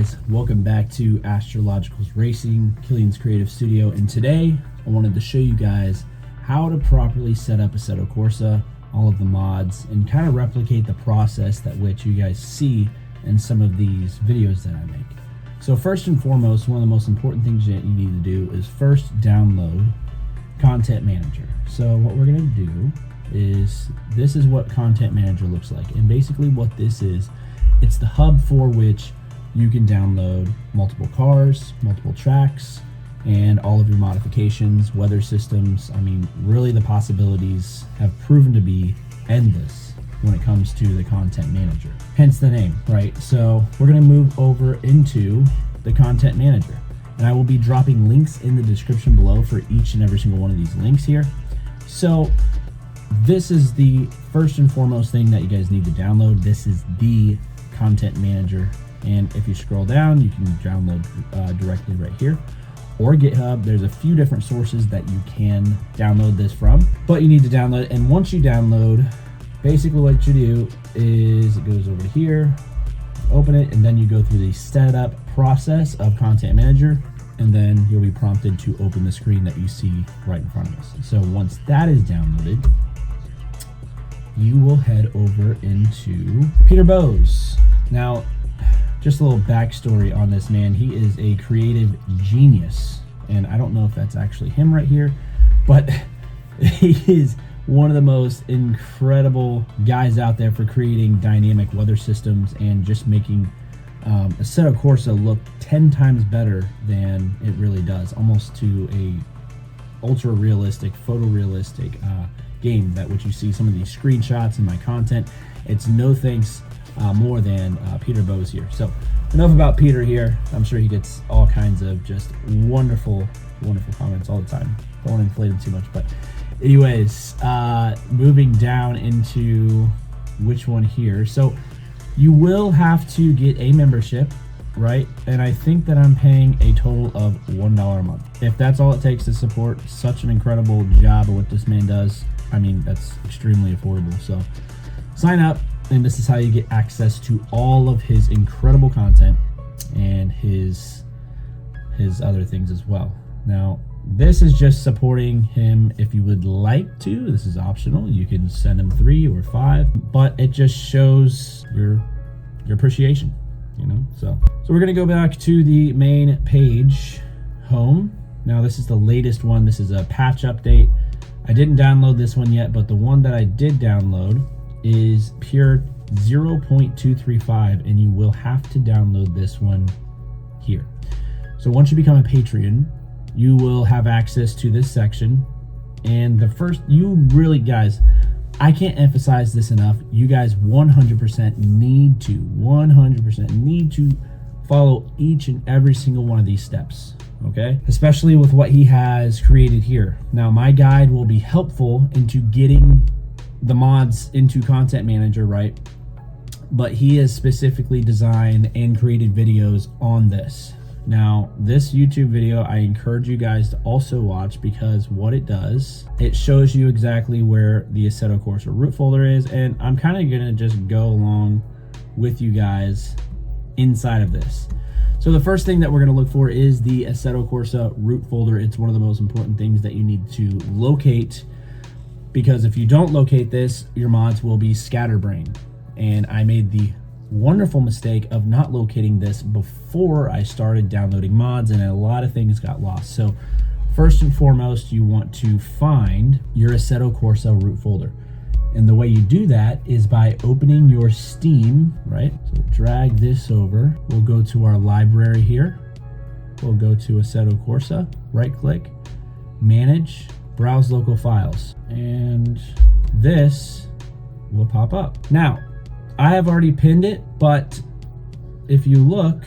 guys, welcome back to Astrologicals Racing, Killian's Creative Studio, and today I wanted to show you guys how to properly set up ASSETTO CORSA, all of the mods, and kind of replicate the process that which you guys see in some of these videos that I make. So first and foremost, one of the most important things that you need to do is first download Content Manager. So what we're going to do is, this is what Content Manager looks like, and basically what this is, it's the hub for which you can download multiple cars, multiple tracks, and all of your modifications, weather systems. I mean, really the possibilities have proven to be endless when it comes to the Content Manager. Hence the name, right? So we're gonna move over into the Content Manager, and I will be dropping links in the description below for each and every single one of these links here. So this is the first and foremost thing that you guys need to download. This is the Content Manager, and if you scroll down, you can download directly right here, or GitHub. There's a few different sources that you can download this from, but you need to download it. And once you download, basically what you do is it goes over here, open it, and then you go through the setup process of Content Manager, and then you'll be prompted to open the screen that you see right in front of us. So once that is downloaded, you will head over into Peter Bowes. Now, just a little backstory on this man. He is a creative genius, and I don't know if that's actually him right here, but he is one of the most incredible guys out there for creating dynamic weather systems and just making ASSETTO CORSA look 10 times better than it really does, almost to a ultra realistic, photorealistic game that which you see some of these screenshots in my content. It's no thanks more than Peter Bowes here. So enough about Peter here. I'm sure he gets all kinds of just wonderful comments all the time. Don't want to inflate him too much, but anyways, moving down into which one here. So you will have to get a membership, right? And I think that I'm paying a total of $1 a month. If that's all it takes to support such an incredible job of what this man does, I mean, that's extremely affordable. So sign up, and this is how you get access to all of his incredible content and his other things as well. Now, this is just supporting him if you would like to. This is optional. You can send him 3 or 5, but it just shows your appreciation, you know? So we're gonna go back to the main page, home. Now, this is the latest one. This is a patch update. I didn't download this one yet, but the one that I did download is pure 0.235, and you will have to download this one here. So once you become a Patreon, you will have access to this section, and the first, you really, guys, I can't emphasize this enough, you guys 100% need to follow each and every single one of these steps, okay? Especially with what he has created here. Now, my guide will be helpful into getting the mods into Content Manager, right? But he has specifically designed and created videos on this. Now, this YouTube video, I encourage you guys to also watch, because what it does, it shows you exactly where the ASSETTO CORSA root folder is, and I'm kind of gonna just go along with you guys inside of this. So the first thing that we're gonna look for is the ASSETTO CORSA root folder. It's one of the most important things that you need to locate, because if you don't locate this, your mods will be scatterbrained. And I made the wonderful mistake of not locating this before I started downloading mods, and a lot of things got lost. So first and foremost, you want to find your ASSETTO CORSA root folder. And the way you do that is by opening your Steam, right? So drag this over. We'll go to our library here. We'll go to ASSETTO CORSA, right click, manage, browse local files, and this will pop up. Now, I have already pinned it, but if you look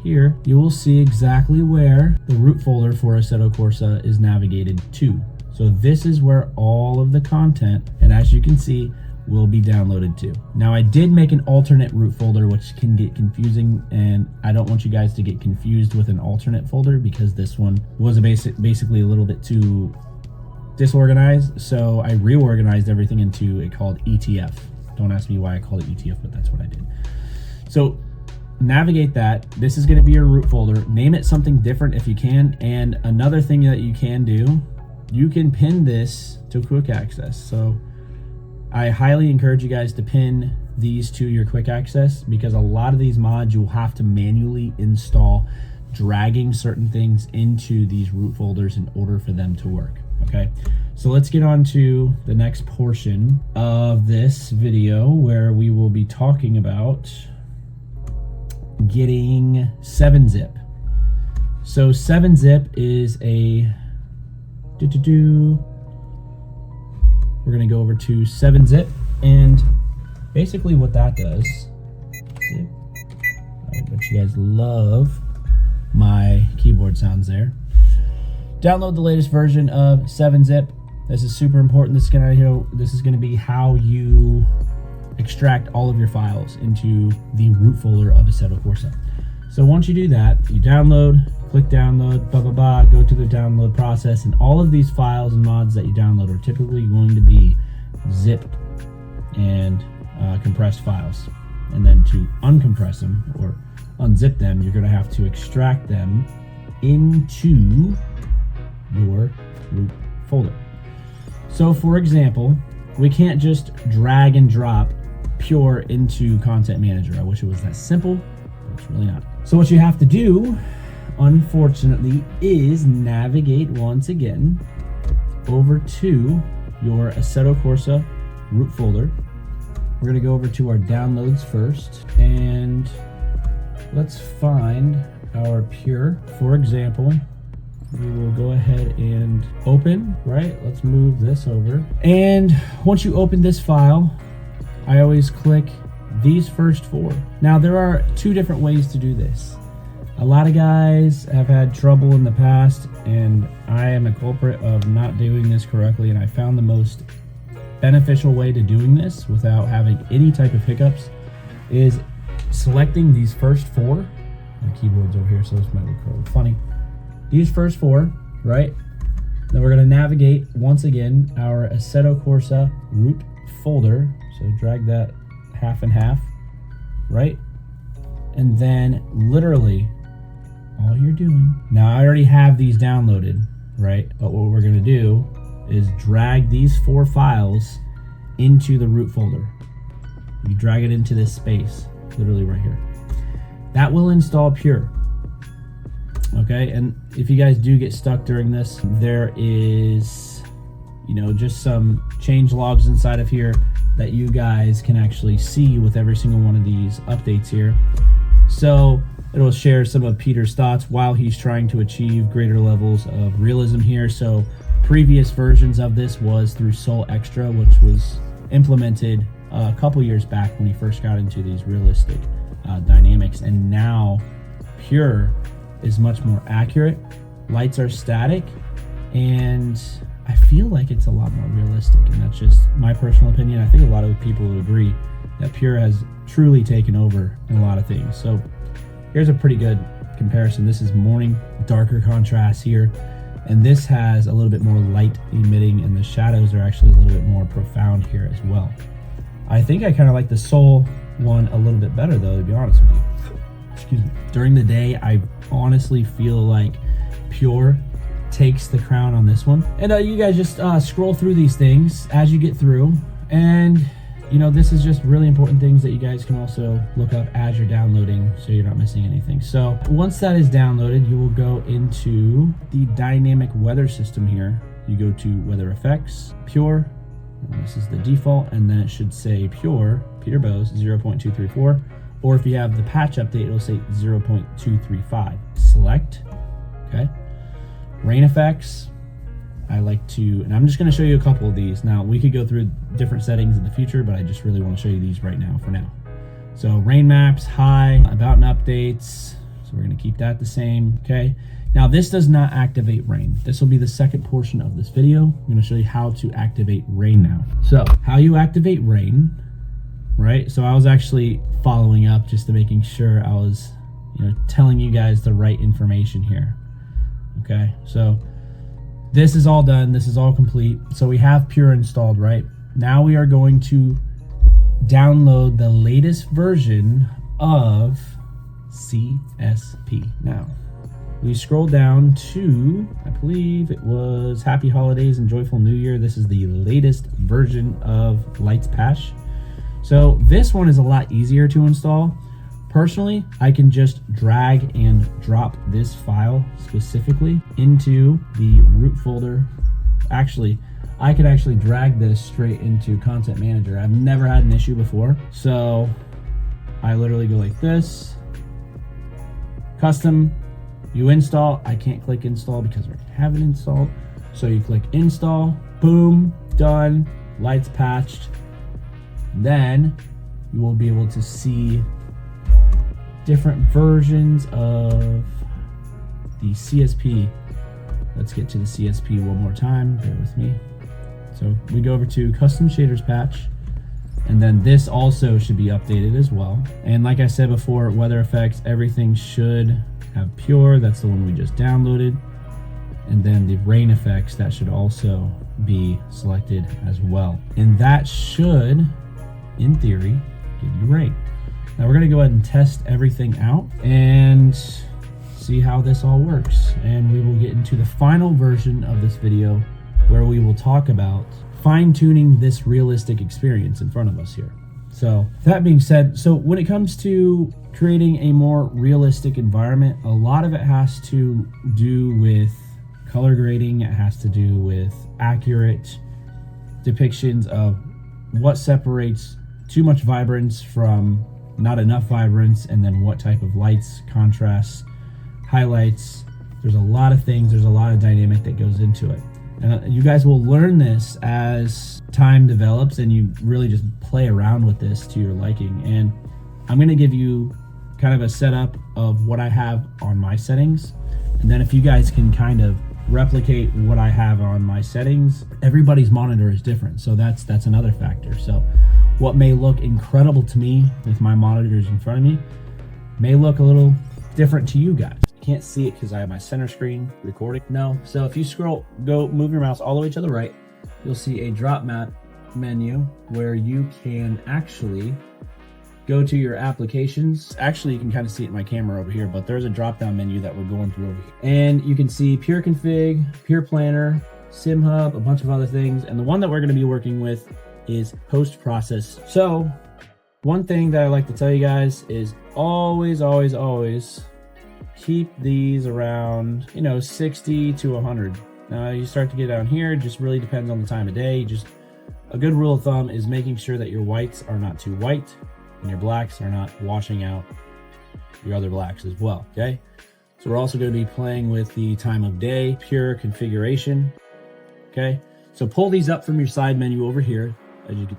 here, you will see exactly where the root folder for ASSETTO CORSA is navigated to. So this is where all of the content, and as you can see, will be downloaded to. Now, I did make an alternate root folder, which can get confusing, and I don't want you guys to get confused with an alternate folder, because this one was basically a little bit too disorganized. So I reorganized everything into a called ETF. Don't ask me why I call it ETF, but that's what I did. So navigate that. This is going to be your root folder. Name it something different if you can. And another thing that you can do, you can pin this to quick access. So I highly encourage you guys to pin these to your quick access, because a lot of these mods you'll have to manually install, dragging certain things into these root folders in order for them to work. Okay, so let's get on to the next portion of this video, where we will be talking about getting 7-zip. So 7-zip is a we're going to go over to 7-zip, and basically what that does, I bet you guys love my keyboard sounds there. Download the latest version of 7-zip. This is super important. This is going to be how you extract all of your files into the root folder of ASSETTO CORSA. So once you do that, you download, click download, go to the download process, and all of these files and mods that you download are typically going to be zip and compressed files. And then to uncompress them or unzip them, you're going to have to extract them into your root folder. So for example, we can't just drag and drop Pure into Content Manager. I wish it was that simple, but it's really not. So what you have to do, unfortunately, is navigate once again over to your ASSETTO CORSA root folder. We're going to go over to our downloads first, and let's find our Pure. For example, we will go ahead and open, right? Let's move this over. And once you open this file, I always click these first 4. Now, there are 2 different ways to do this. A lot of guys have had trouble in the past, and I am a culprit of not doing this correctly, and I found the most beneficial way to doing this without having any type of hiccups is selecting these first 4. My keyboard's over here, so this might look a little funny. These first 4, right? Then we're going to navigate once again our ASSETTO CORSA root folder. So drag that half and half, right? And then literally all you're doing, now I already have these downloaded, right? But what we're going to do is drag these 4 files into the root folder. You drag it into this space, literally right here. That will install Pure. Okay, and if you guys do get stuck during this, there is, just some change logs inside of here that you guys can actually see with every single one of these updates here. So it'll share some of Peter's thoughts while he's trying to achieve greater levels of realism here. So previous versions of this was through Sol Extra, which was implemented a couple years back when he first got into these realistic dynamics, and now Pure is much more accurate. Lights are static, and I feel like it's a lot more realistic, and that's just my personal opinion. I think a lot of people would agree that Pure has truly taken over in a lot of things. So here's a pretty good comparison. This is morning, darker contrast here, and this has a little bit more light emitting, and the shadows are actually a little bit more profound here as well. I think I kind of like the Sol one a little bit better though, to be honest with you. Excuse me. During the day, I honestly feel like Pure takes the crown on this one. And you guys just scroll through these things as you get through, and this is just really important things that you guys can also look up as you're downloading, so you're not missing anything. So once that is downloaded, you will go into the dynamic weather system here. You go to weather effects, Pure, and this is the default, and then it should say Pure Peterbilt 0.234, or if you have the patch update, it'll say 0.235. Select, okay. Rain effects, I like to, and I'm just going to show you a couple of these. Now, we could go through different settings in the future, but I just really want to show you these right now for now. So rain maps, high, about and updates. So we're going to keep that the same, okay? Now, this does not activate rain. This will be the second portion of this video. I'm going to show you how to activate rain now. So how you activate rain, right? So I was actually following up just to making sure I was, telling you guys the right information here. Okay, so this is all done. This is all complete. So we have Pure installed, right? Now we are going to download the latest version of CSP. Now, we scroll down to, I believe it was Happy Holidays and Joyful New Year. This is the latest version of Lights Patch. So this one is a lot easier to install. Personally, I can just drag and drop this file specifically into the root folder. Actually, I could actually drag this straight into Content Manager. I've never had an issue before. So I literally go like this, custom, you install. I can't click install because I already have it installed. So you click install, boom, done, lights patched. Then you will be able to see different versions of the CSP. Let's get to the CSP one more time, bear with me. So we go over to custom shaders patch, and then this also should be updated as well. And like I said before, weather effects, everything should have pure. That's the one we just downloaded. And then the rain effects, that should also be selected as well. And that should, in theory, give you rain. Now we're gonna go ahead and test everything out and see how this all works. And we will get into the final version of this video where we will talk about fine-tuning this realistic experience in front of us here. So that being said, so when it comes to creating a more realistic environment, a lot of it has to do with color grading. It has to do with accurate depictions of what separates too much vibrance from not enough vibrance, and then what type of lights, contrasts, highlights. There's a lot of things, there's a lot of dynamic that goes into it. And you guys will learn this as time develops and you really just play around with this to your liking. And I'm gonna give you kind of a setup of what I have on my settings. And then if you guys can kind of replicate what I have on my settings, everybody's monitor is different. So that's another factor. So what may look incredible to me with my monitors in front of me may look a little different to you guys. Can't see it because I have my center screen recording. No. So if you move your mouse all the way to the right, you'll see a drop menu where you can actually go to your applications. Actually, you can kind of see it in my camera over here, but there's a drop down menu that we're going through over here. And you can see Pure Config, Pure Planner, Sim Hub, a bunch of other things. And the one that we're going to be working with is post process. So one thing that I like to tell you guys is always keep these around, 60 to 100. Now you start to get down here, it just really depends on the time of day. Just a good rule of thumb is making sure that your whites are not too white and your blacks are not washing out your other blacks as well, okay? So we're also going to be playing with the time of day, pure configuration, okay? So pull these up from your side menu over here,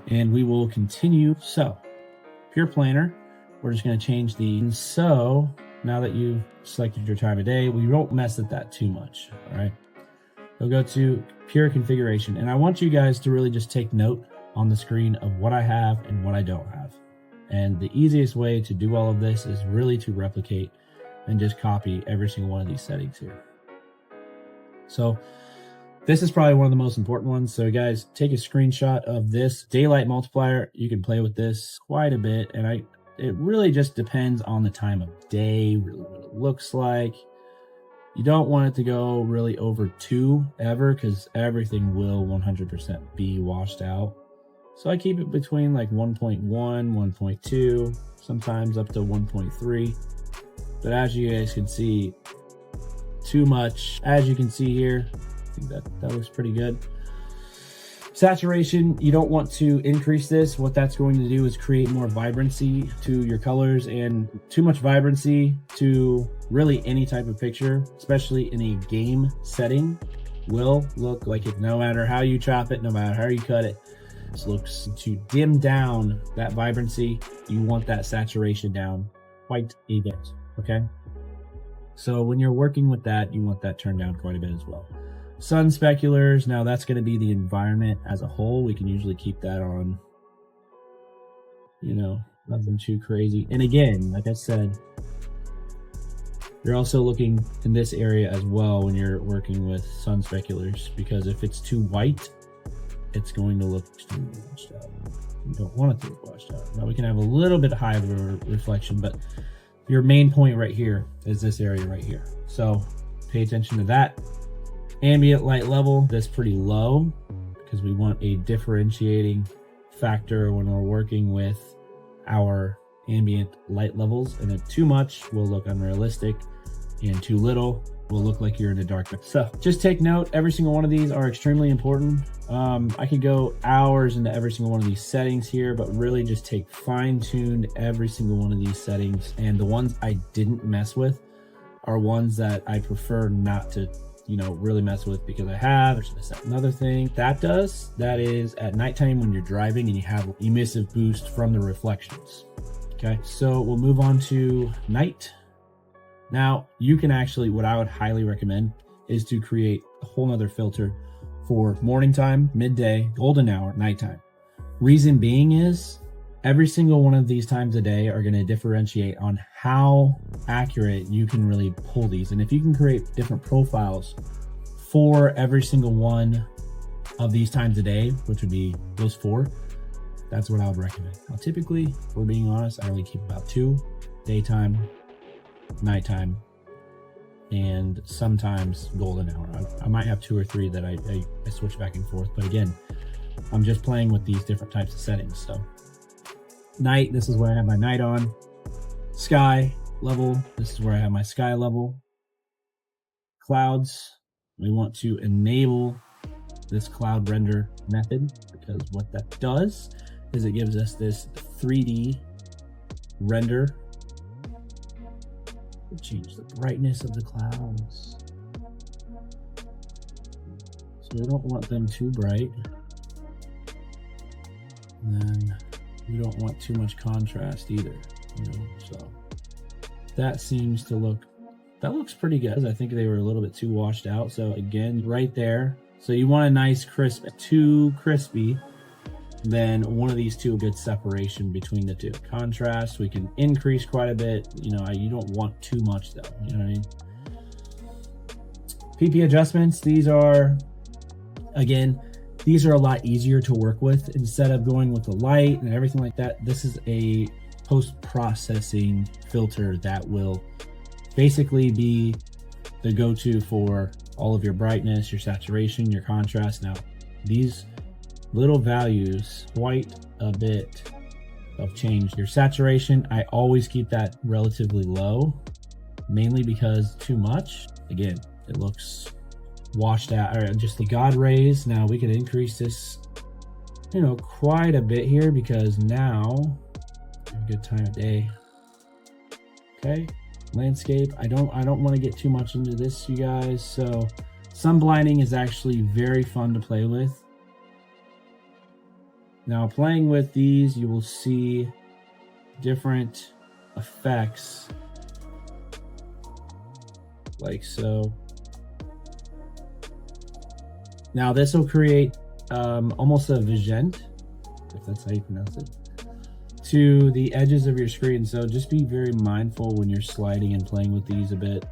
and we will continue. So Pure Planner, we're just going to change these. So now that you've selected your time of day, we won't mess with that too much, all right? We'll go to Pure Configuration, and I want you guys to really just take note on the screen of what I have and what I don't have. And the easiest way to do all of this is really to replicate and just copy every single one of these settings here. So this is probably one of the most important ones. So guys, take a screenshot of this daylight multiplier. You can play with this quite a bit, and it really just depends on the time of day, really what it looks like. You don't want it to go really over 2 ever, because everything will 100% be washed out. So I keep it between like 1.1, 1.2, sometimes up to 1.3. But as you guys can see, too much. As you can see here, I think that looks pretty good. Saturation, you don't want to increase this. What that's going to do is create more vibrancy to your colors, and too much vibrancy to really any type of picture, especially in a game setting, will look like it. No matter how you chop it, no matter how you cut it, this looks. To dim down that vibrancy, you want that saturation down quite a bit, okay? So when you're working with that, you want that turned down quite a bit as well. Sun speculars, now that's going to be the environment as a whole. We can usually keep that on, nothing too crazy. And again, like I said, you're also looking in this area as well when you're working with sun speculars, because if it's too white, it's going to look extremely washed out. You don't want it to look washed out. Now we can have a little bit higher of a reflection, but your main point right here is this area right here. So pay attention to that. Ambient light level, that's pretty low because we want a differentiating factor when we're working with our ambient light levels. And if too much will look unrealistic, and too little will look like you're in the dark. So just take note, every single one of these are extremely important. I could go hours into every single one of these settings here, but really just take fine-tuned every single one of these settings. And the ones I didn't mess with are ones that I prefer not to, you know, really mess with because I have. There's another thing that is at nighttime when you're driving and you have emissive boost from the reflections. Okay, so we'll move on to night. Now you can actually, what I would highly recommend is to create a whole nother filter for morning time, midday, golden hour, nighttime. Reason being is every single one of these times a day are going to differentiate on how accurate you can really pull these. And if you can create different profiles for every single one of these times a day, which would be those 4, that's what I would recommend. Now, typically, if we're being honest, I only keep about 2: daytime, nighttime, and sometimes golden hour. I might have 2 or 3 that I switch back and forth, but again, I'm just playing with these different types of settings. So night, this is where I have my night on. Sky level, this is where I have my sky level. Clouds, we want to enable this cloud render method because what that does is it gives us this 3D render. We'll change the brightness of the clouds. So we don't want them too bright. And then we don't want too much contrast either, you know, so that seems to look, that looks pretty good. I think they were a little bit too washed out. So again, right there. So you want a nice crisp, too crispy, then one of these two, good separation between the two. Contrast, we can increase quite a bit. You know, you don't want too much though, you know what I mean? PP adjustments, these are, again, these are a lot easier to work with. Instead of going with the light and everything like that, this is a post-processing filter that will basically be the go-to for all of your brightness, your saturation, your contrast. Now, these little values, quite a bit of change. Your saturation, I always keep that relatively low, mainly because too much, again, it looks washed out. Or just the God rays. Now we can increase this, you know, quite a bit here because now a good time of day. Okay, landscape. I don't want to get too much into this, you guys. So sun blinding is actually very fun to play with. Now playing with these, you will see different effects like so. Now this will create almost a vigente, if that's how you pronounce it, to the edges of your screen. So just be very mindful when you're sliding and playing with these a bit.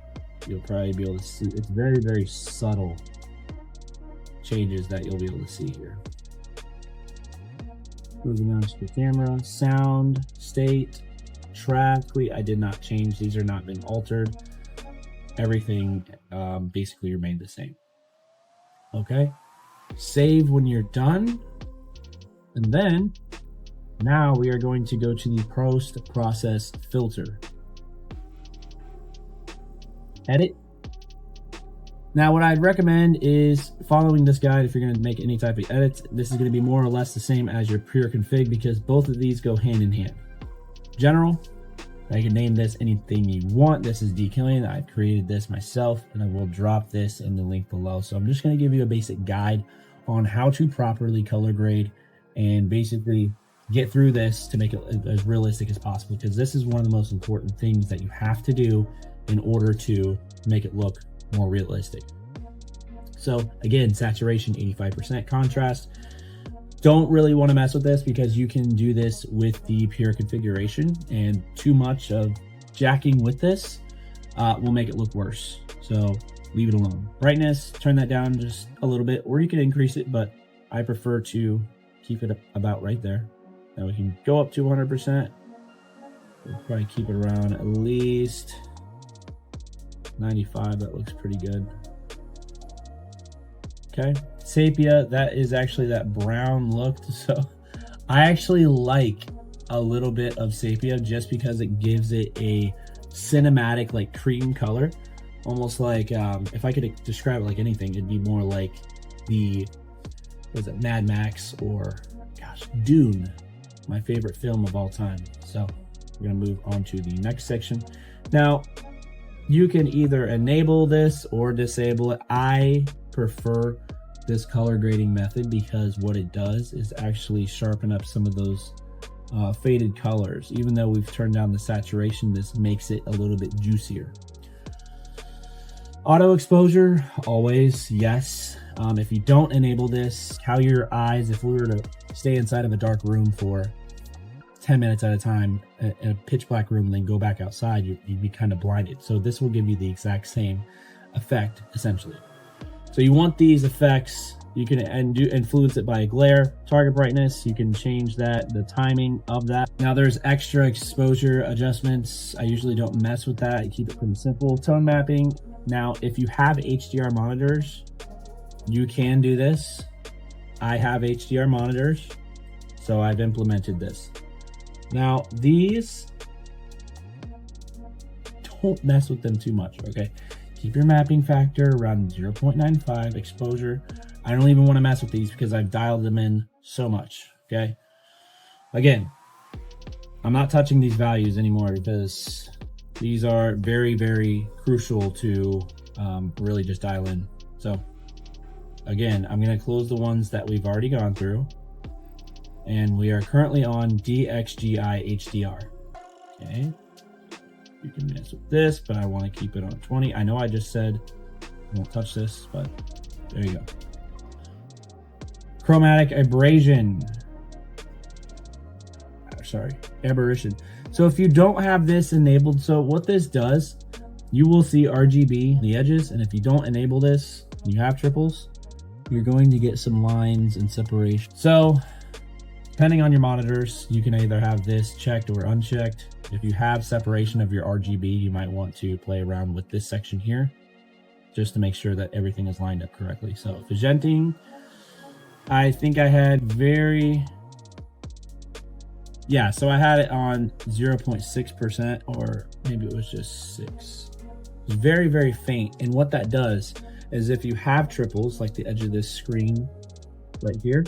You'll probably be able to see, it's very, very subtle changes that you'll be able to see here. Moving on to the camera, sound, state, track. I did not change. These are not been altered. Everything basically remained the same. Okay, save when you're done. And then now we are going to go to the post-process filter. Edit. Now what I'd recommend is following this guide if you're going to make any type of edits. This is going to be more or less the same as your pure config because both of these go hand in hand. General, I can name this anything you want. This is DKillian. I've created this myself and I will drop this in the link below. So I'm just going to give you a basic guide on how to properly color grade and basically get through this to make it as realistic as possible, because this is one of the most important things that you have to do in order to make it look more realistic. So again, saturation 85%, contrast. Don't really want to mess with this because you can do this with the pure configuration, and too much of jacking with this will make it look worse. So leave it alone. Brightness, turn that down just a little bit, or you can increase it, but I prefer to keep it about right there. Now we can go up to 100%. We'll probably keep it around at least 95. That looks pretty good. Okay, sepia, that is actually that brown look. So I actually like a little bit of sepia just because it gives it a cinematic, like cream color, almost like if I could describe it like anything, it'd be more like the, was it Mad Max or gosh, Dune, my favorite film of all time. So we're gonna move on to the next section. Now you can either enable this or disable it. I prefer this color grading method because what it does is actually sharpen up some of those faded colors. Even though we've turned down the saturation, this makes it a little bit juicier. Auto exposure, always yes. If you don't enable this, how your eyes, if we were to stay inside of a dark room for 10 minutes at a time in a pitch black room and then go back outside, you'd be kind of blinded. So this will give you the exact same effect essentially. So you want these effects, you can influence it by glare, target brightness, you can change that, the timing of that. Now there's extra exposure adjustments. I usually don't mess with that. I keep it pretty simple. Tone mapping. Now, if you have HDR monitors, you can do this. I have HDR monitors, so I've implemented this. Now these, don't mess with them too much, okay? Keep your mapping factor around 0.95, exposure. I don't even want to mess with these because I've dialed them in so much, okay? Again, I'm not touching these values anymore because these are very, very crucial to really just dial in. So again, I'm going to close the ones that we've already gone through. And we are currently on DXGI HDR. Okay. You can mess with this, but I want to keep it on 20. I know I just said I won't touch this, but there you go. Chromatic aberration. Sorry, aberration. So if you don't have this enabled, so what this does, you will see RGB the edges, and if you don't enable this, you have triples, you're going to get some lines and separation. So depending on your monitors, you can either have this checked or unchecked. If you have separation of your RGB, you might want to play around with this section here just to make sure that everything is lined up correctly. So Vigenting, I think I had so I had it on 0.6%, or maybe it was just 6. It's very, very faint. And what that does is if you have triples, like the edge of this screen right here,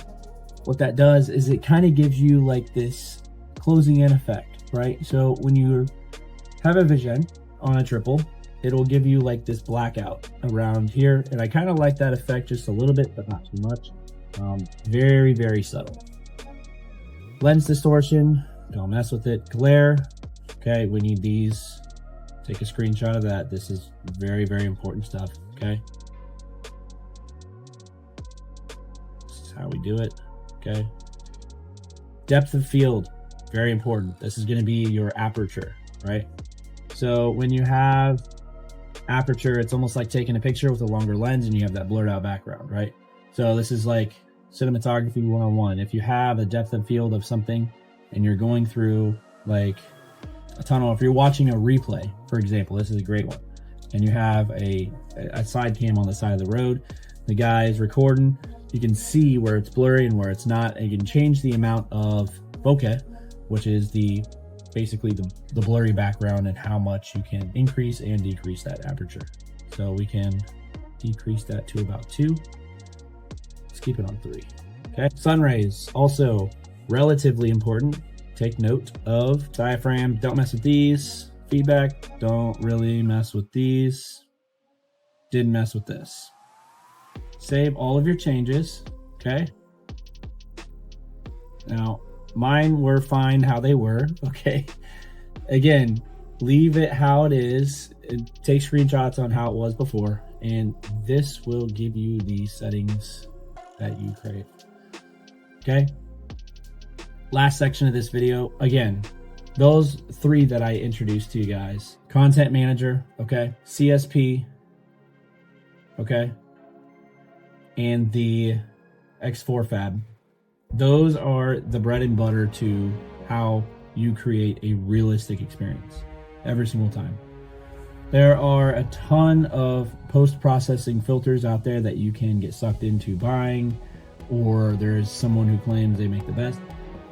what that does is it kind of gives you like this closing in effect, right? So when you have a vision on a triple, it'll give you like this blackout around here. And I kind of like that effect just a little bit, but not too much. Very, very subtle. Lens distortion, don't mess with it. Glare, okay, we need these. Take a screenshot of that. This is very, very important stuff, okay? This is how we do it. Okay. Depth of field, very important. This is going to be your aperture, right? So when you have aperture, it's almost like taking a picture with a longer lens and you have that blurred out background, right? So this is like cinematography 101. If you have a depth of field of something and you're going through like a tunnel, if you're watching a replay, for example, this is a great one, and you have a side cam on the side of the road, the guy is recording, you can see where it's blurry and where it's not, and you can change the amount of bokeh, which is basically the blurry background, and how much you can increase and decrease that aperture. So we can decrease that to about 2. Let's keep it on 3. Okay. Sun rays, also relatively important. Take note of diaphragm. Don't mess with these. Feedback, don't really mess with these. Didn't mess with this. Save all of your changes, okay? Now, mine were fine how they were, okay? Again, leave it how it is. Take screenshots on how it was before, and this will give you the settings that you crave, okay? Last section of this video, again, those 3 that I introduced to you guys. Content manager, okay? CSP, okay? And the X4 Fab. Those are the bread and butter to how you create a realistic experience every single time. There are a ton of post-processing filters out there that you can get sucked into buying, or there's someone who claims they make the best.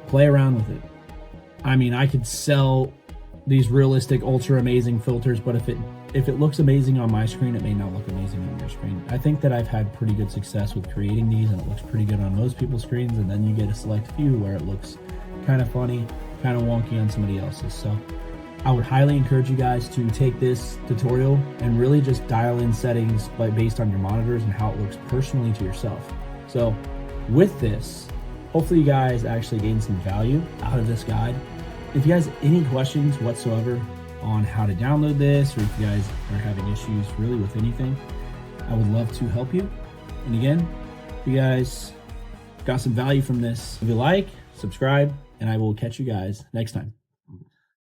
Play around with it. I mean, I could sell these realistic, ultra amazing filters, but if it looks amazing on my screen, it may not look amazing on your screen. I think that I've had pretty good success with creating these, and it looks pretty good on most people's screens, and then you get a select few where it looks kind of funny, kind of wonky on somebody else's. So I would highly encourage you guys to take this tutorial and really just dial in settings based on your monitors and how it looks personally to yourself. So with this, hopefully you guys actually gain some value out of this guide. If you guys have any questions whatsoever on how to download this, or if you guys are having issues really with anything, I would love to help you. And again, if you guys got some value from this, if you like, subscribe, and I will catch you guys next time.